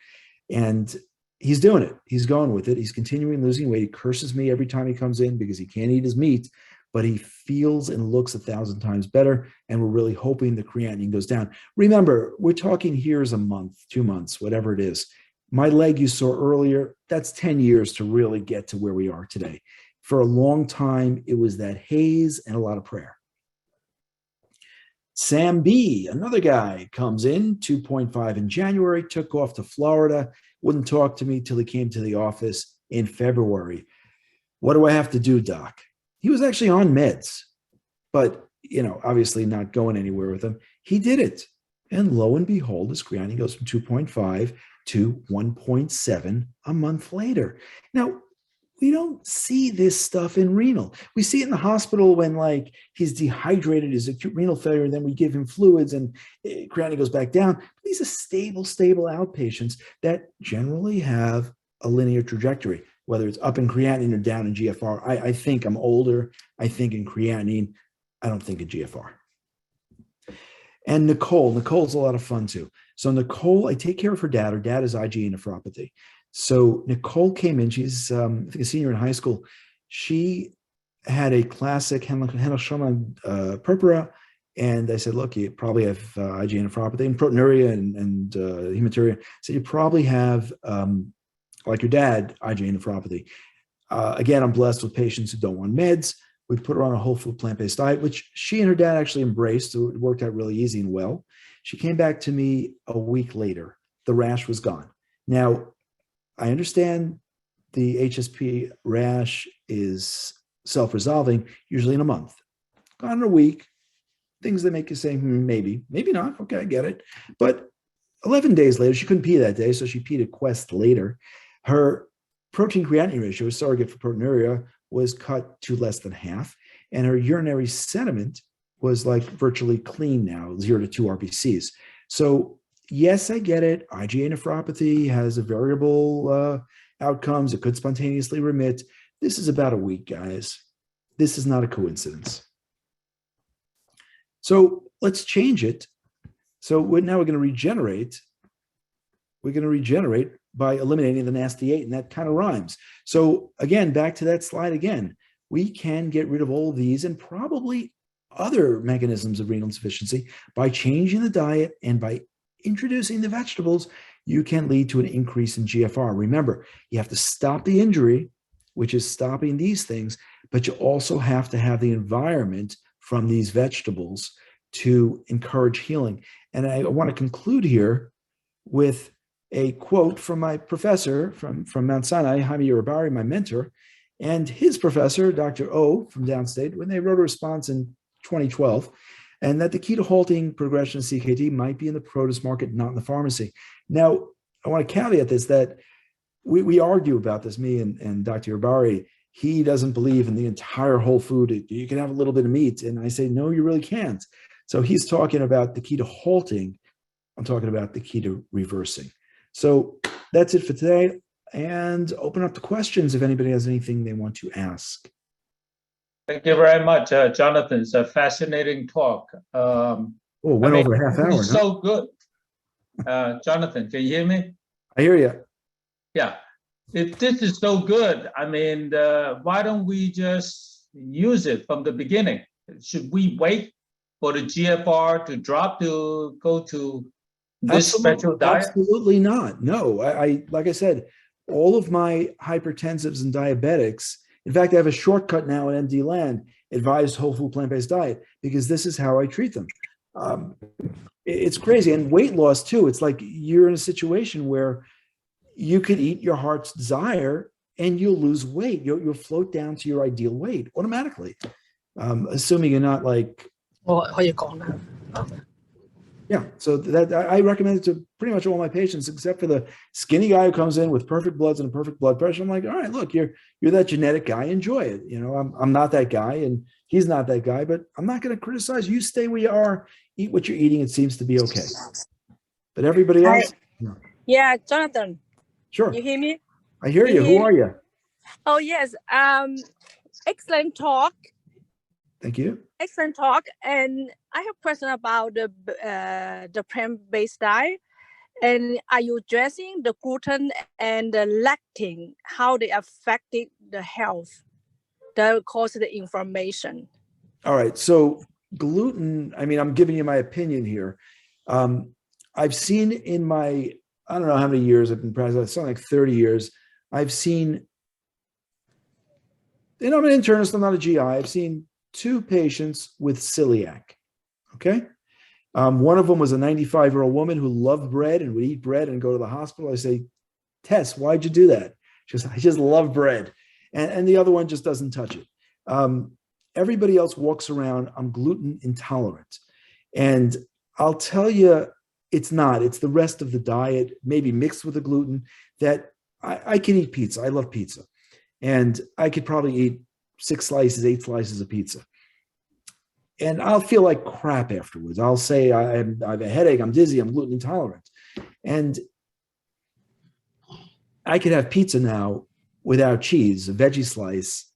And he's doing it. He's going with it. He's continuing losing weight. He curses me every time he comes in because he can't eat his meat, but he feels and looks 1,000 times better. And we're really hoping the creatinine goes down. Remember, we're talking years, a month, 2 months, whatever it is. My leg you saw earlier, that's 10 years to really get to where we are today. For a long time, it was that haze and a lot of prayer. Sam B, another guy, comes in, 2.5 in January, took off to Florida, wouldn't talk to me till he came to the office in February. What do I have to do, doc? He was actually on meds, but, obviously not going anywhere with him. He did it. And lo and behold, his creatinine goes from 2.5 to 1.7 a month later. Now, we don't see this stuff in renal. We see it in the hospital when he's dehydrated, his acute renal failure, and then we give him fluids and creatinine goes back down. These are stable outpatients that generally have a linear trajectory. whether it's up in creatinine or down in GFR. I think I'm older. I think in creatinine. I don't think in GFR. And Nicole's a lot of fun too. So Nicole, I take care of her dad. Her dad is IgA nephropathy. So Nicole came in. She's, I think, a senior in high school. She had a classic Henel-Schulman purpura. And I said, look, you probably have IgA nephropathy and proteinuria and hematuria. So you probably have, like your dad, IgA nephropathy. Again, I'm blessed with patients who don't want meds. We put her on a whole food plant-based diet, which she and her dad actually embraced. So it worked out really easy and well. She came back to me a week later. The rash was gone. Now, I understand the HSP rash is self-resolving, usually in a month. Gone in a week. Things that make you say, maybe, maybe not. Okay, I get it. But 11 days later, she couldn't pee that day, so she peed at Quest later. Her protein creatinine ratio, a surrogate for proteinuria, was cut to less than half, and her urinary sediment was like virtually clean now, 0 to 2 RBCs. So yes, I get it. IgA nephropathy has a variable outcomes. It could spontaneously remit. This is about a week, guys. This is not a coincidence. So let's change it. So now we're going to regenerate. We're going to regenerate by eliminating the nasty 8, and that kind of rhymes. So again, back to that slide again, we can get rid of all of these and probably other mechanisms of renal insufficiency by changing the diet and by introducing the vegetables. You can lead to an increase in GFR. Remember, you have to stop the injury, which is stopping these things, but you also have to have the environment from these vegetables to encourage healing. And I want to conclude here with a quote from my professor from Mount Sinai, Jaime Uribari, my mentor, and his professor, Dr. O from downstate, when they wrote a response in 2012, and that the key to halting progression of CKD might be in the produce market, not in the pharmacy. Now, I want to caveat this, that we argue about this, me and Dr. Uribari. He doesn't believe in the entire whole food. You can have a little bit of meat. And I say, no, you really can't. So he's talking about the key to halting. I'm talking about the key to reversing. So that's it for today. And open up to questions if anybody has anything they want to ask. Thank you very much, Jonathan. It's a fascinating talk. Went over a half hour. It's so good. Jonathan, can you hear me? I hear you. Yeah. If this is so good, I mean, why don't we just use it from the beginning? Should we wait for the GFR to drop to go to this special diet? Absolutely not. No, I like I said, all of my hypertensives and diabetics, in fact, I have a shortcut now in MD Land, advised whole food plant-based diet, because this is how I treat them. It's crazy. And weight loss too. It's like you're in a situation where you could eat your heart's desire and you'll lose weight. You'll float down to your ideal weight automatically, assuming you're not like. Yeah, so that I recommend it to pretty much all my patients, except for the skinny guy who comes in with perfect bloods and a perfect blood pressure. I'm like, all right, look, you're that genetic guy. Enjoy it. You know, I'm not that guy, and he's not that guy. But I'm not going to criticize you. Stay where you are. Eat what you're eating. It seems to be okay. But everybody else. Yeah, Jonathan. Sure. You hear me? I hear you. Who are you? Oh yes. Excellent talk. Thank you. Excellent talk. And I have a question about the plant-based diet. And are you addressing the gluten and the lectin, how they affected the health, that cause the inflammation? All right. So gluten, I mean, I'm giving you my opinion here. I've seen in my, I don't know how many years I've been practicing, it's something like 30 years. I've seen, and I'm an internist, I'm not a GI. I've seen 2 patients with celiac. Okay. One of them was a 95-year-old woman who loved bread and would eat bread and go to the hospital. I say, Tess, why'd you do that? She says, I just love bread. And the other one just doesn't touch it. Everybody else walks around, I'm gluten intolerant. And I'll tell you, it's not. It's the rest of the diet, maybe mixed with the gluten, that I can eat pizza. I love pizza. And I could probably eat 6 slices, 8 slices of pizza. And I'll feel like crap afterwards. I'll say I have a headache, I'm dizzy, I'm gluten intolerant. And I could have pizza now without cheese, a veggie slice,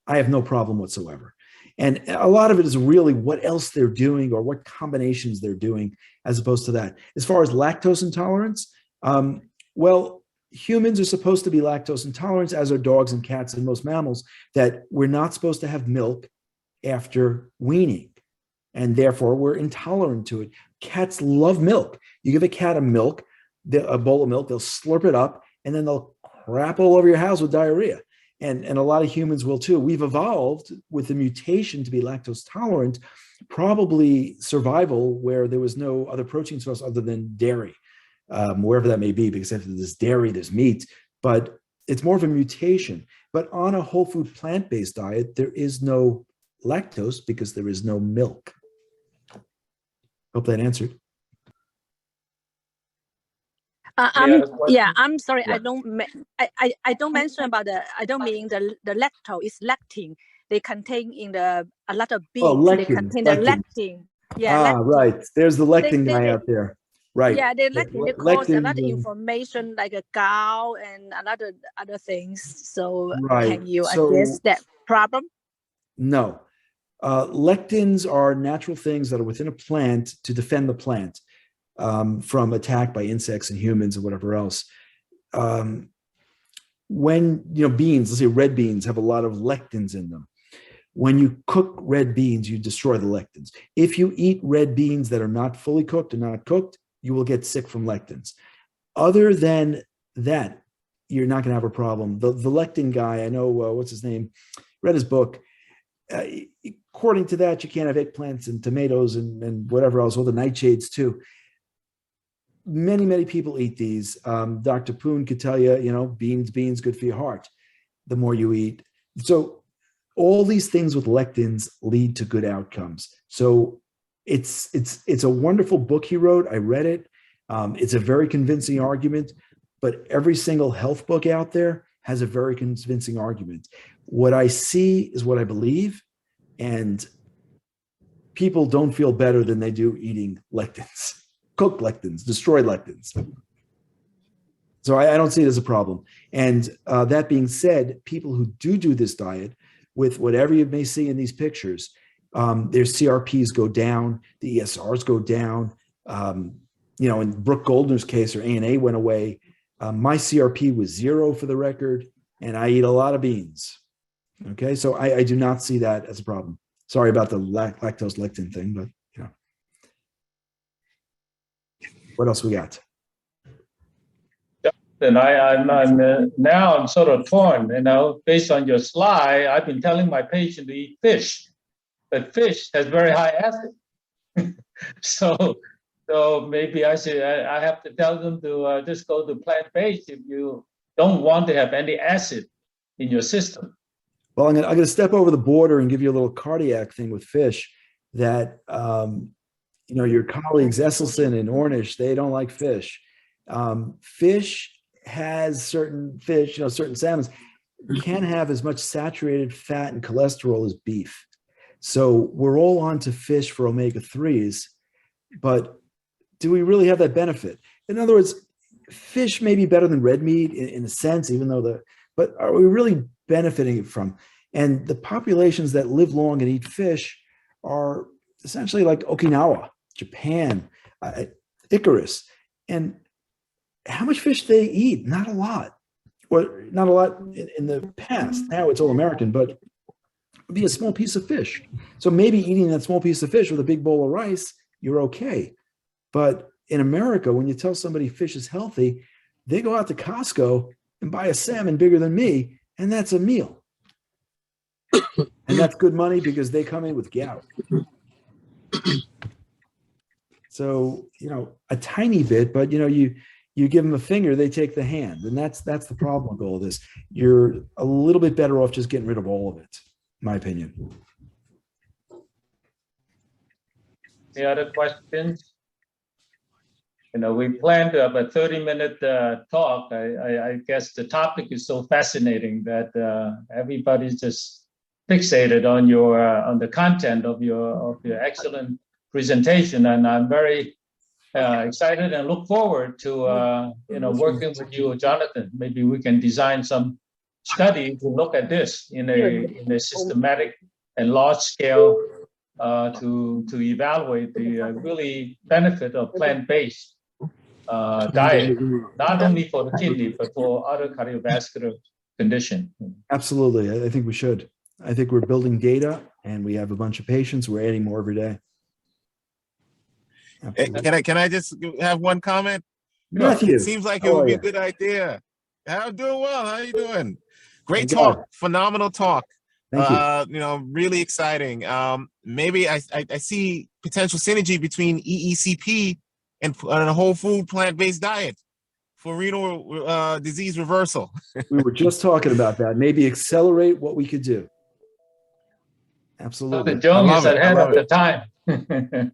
I have no problem whatsoever. And a lot of it is really what else they're doing or what combinations they're doing as opposed to that. As far as lactose intolerance, well, humans are supposed to be lactose intolerant, as are dogs and cats and most mammals, that we're not supposed to have milk after weaning. And therefore, we're intolerant to it. Cats love milk. You give a cat a bowl of milk, they'll slurp it up, and then they'll crap all over your house with diarrhea. And a lot of humans will too. We've evolved with the mutation to be lactose tolerant, probably survival where there was no other protein source other than dairy, wherever that may be, because after there's dairy, there's meat, but it's more of a mutation. But on a whole food plant-based diet, there is no lactose because there is no milk. Hope that answered. I'm sorry. Yeah. I don't mention about I don't mean the lactose. It's lectin. They contain in a lot of beans. They contain the lectin. Yeah. Lectin. Right. There's the lectin guy out there. Right. Yeah, they lectin. They cause a lot of information like a gout and a lot of other things. So can you address that problem? No. Lectins are natural things that are within a plant to defend the plant from attack by insects and humans and whatever else. When beans, let's say red beans, have a lot of lectins in them. When you cook red beans, you destroy the lectins. If you eat red beans that are not fully cooked and not cooked, you will get sick from lectins. Other than that, you're not going to have a problem. The lectin guy, I know, what's his name? Read his book. According to that, you can't have eggplants and tomatoes and whatever else, all the nightshades too. Many people eat these. Dr. Poon could tell you, beans, good for your heart, the more you eat. So all these things with lectins lead to good outcomes. So it's a wonderful book he wrote. I read it. It's a very convincing argument, but every single health book out there has a very convincing argument. What I see is what I believe, and people don't feel better than they do eating lectins, cooked lectins, destroyed lectins. So I don't see it as a problem. And that being said, people who do this diet with whatever you may see in these pictures, their CRPs go down, the ESRs go down. In Brooke Goldner's case, her ANA went away. My CRP was 0 for the record, and I eat a lot of beans. Okay, so I do not see that as a problem. Sorry about the lactose lectin thing, but what else we got? And I'm now sort of torn, based on your slide. I've been telling my patient to eat fish, but fish has very high acid. so maybe I have to tell them to just go to plant-based if you don't want to have any acid in your system. Well, I'm going to step over the border and give you a little cardiac thing with fish that, your colleagues Esselstyn and Ornish, they don't like fish. Fish has certain salmons can have as much saturated fat and cholesterol as beef. So we're all on to fish for omega-3s, but do we really have that benefit? In other words, fish may be better than red meat in a sense, but are we really benefiting from? And the populations that live long and eat fish are essentially like Okinawa, Japan, Icarus. And how much fish they eat? Not a lot. Or not a lot in the past. Now it's all American, but it would be a small piece of fish. So maybe eating that small piece of fish with a big bowl of rice, you're okay. But in America, when you tell somebody fish is healthy, they go out to Costco and buy a salmon bigger than me, and that's a meal. And that's good money because they come in with gout. So, a tiny bit, but you give them a finger, they take the hand. And that's the problem with all of this. You're a little bit better off just getting rid of all of it, in my opinion. Any other questions? We planned to have a 30-minute talk. I guess the topic is so fascinating that everybody's just fixated on the content of your excellent presentation, and I'm very excited and look forward to working with you, Jonathan. Maybe we can design some study to look at this in a systematic and large scale to evaluate the really benefit of plant-based diet, not only for the kidney, but for other cardiovascular condition. Absolutely. I think we should. I think we're building data and we have a bunch of patients. We're adding more every day. Absolutely. Can I just have one comment? Matthew, It seems like it how would are be you? a good idea. I'm doing well. How are you doing? Great Thank talk. God. Phenomenal talk. Thank you. You know, really exciting. Maybe I see potential synergy between EECP and a whole food plant-based diet for renal disease reversal. We were just talking about that. Maybe accelerate what we could do. Absolutely. Dr. Jung is love it. I ahead love of the time.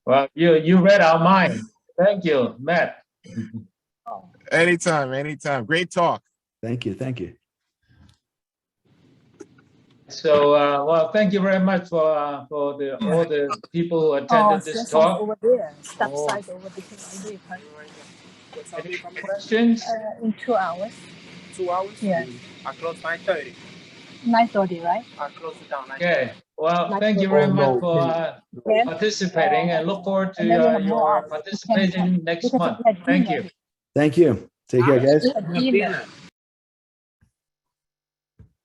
Well, you read our mind. Thank you, Matt. Anytime, anytime. Great talk. Thank you. Thank you. So, well, thank you very much for all the people who attended this talk. Over there, step Oh. size over there. Any questions? In 2 hours. 2 hours? Yeah. I close 9:30. 9:30, right? I close it down 9:30. Okay. Well, thank you very much for Yes. participating, and look forward to And then we have more your hours. participation next month. Thank you. Thank you. Take care, guys. Dinner.